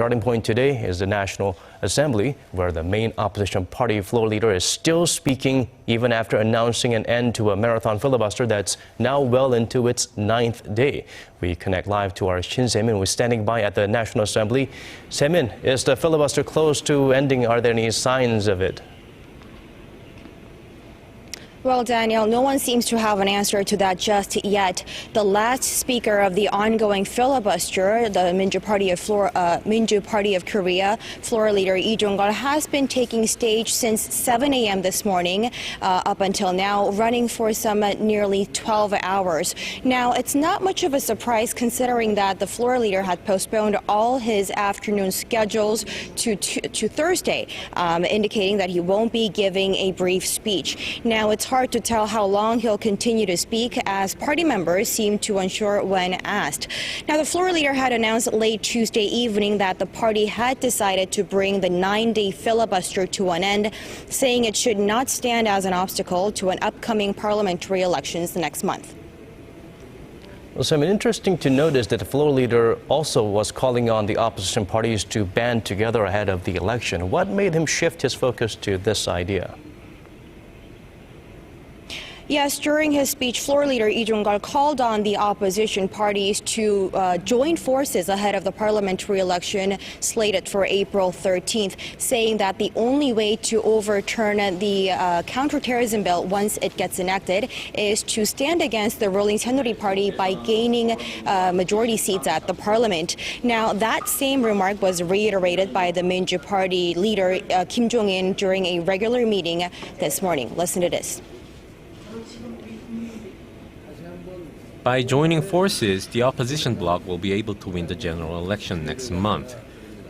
starting point today is the National Assembly, where the main opposition party floor leader is still speaking even after announcing an end to a marathon filibuster that's now well into its 9th day. We connect live to our Shin Se who is standing by at the National Assembly. Se-min, is the filibuster close to ending? Are there any signs of it? Well, Daniel, no one seems to have an answer to that just yet. The last speaker of the ongoing filibuster, the Minjoo Party of Korea, floor leader Lee Jong has been taking stage since 7 a.m. this morning up until now, running for some nearly 12 hours. Now, it's not much of a surprise considering that the floor leader had postponed all his afternoon schedules to Thursday, indicating that he won't be giving a brief speech. Now, it's hard to tell how long he'll continue to speak, as party members seem to unsure when asked. Now, the floor leader had announced late Tuesday evening that the party had decided to bring the 9-day filibuster to an end, saying it should not stand as an obstacle to an upcoming parliamentary elections next month. Well, so interesting to notice that the floor leader also was calling on the opposition parties to band together ahead of the election. What made him shift his focus to this idea? Yes, during his speech, floor leader Lee Jong called on the opposition parties to join forces ahead of the parliamentary election slated for April 13th, saying that the only way to overturn the counterterrorism bill once it gets enacted is to stand against the ruling Minjoo Party by gaining majority seats at the parliament. Now, that same remark was reiterated by the Minjoo Party leader Kim Jong-in during a regular meeting this morning. Listen to this. By joining forces, the opposition bloc will be able to win the general election next month.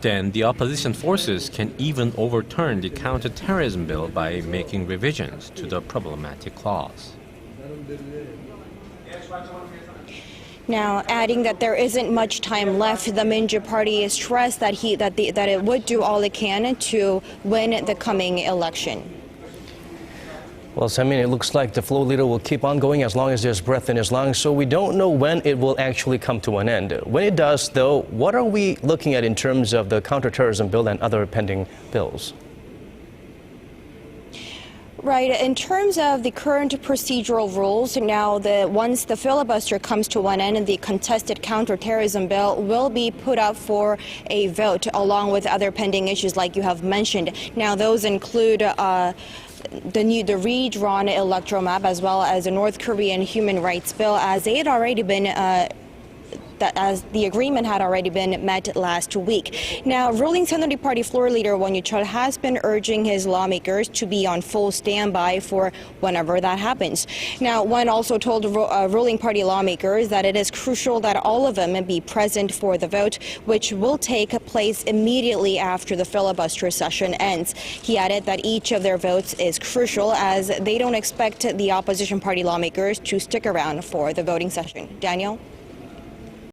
Then the opposition forces can even overturn the counter-terrorism bill by making revisions to the problematic clause. Now, adding that there isn't much time left, the Minjoo Party has stressed that it would do all it can to win the coming election. Well, Se-min, it looks like the floor leader will keep on going as long as there's breath in his lungs, so we don't know when it will actually come to an end. When it does, though, what are we looking at in terms of the counterterrorism bill and other pending bills? Right. In terms of the current procedural rules, now once the filibuster comes to an end, the contested counterterrorism bill will be put up for a vote along with other pending issues like you have mentioned. Now, those include the redrawn electoral map as well as the North Korean human rights bill, as they had already been as the agreement had already been met last week. Now, ruling Minjoo Party floor leader Won Yu-chul has been urging his lawmakers to be on full standby for whenever that happens. Now, Won also told ruling party lawmakers that it is crucial that all of them be present for the vote, which will take place immediately after the filibuster session ends. He added that each of their votes is crucial, as they don't expect the opposition party lawmakers to stick around for the voting session. Daniel?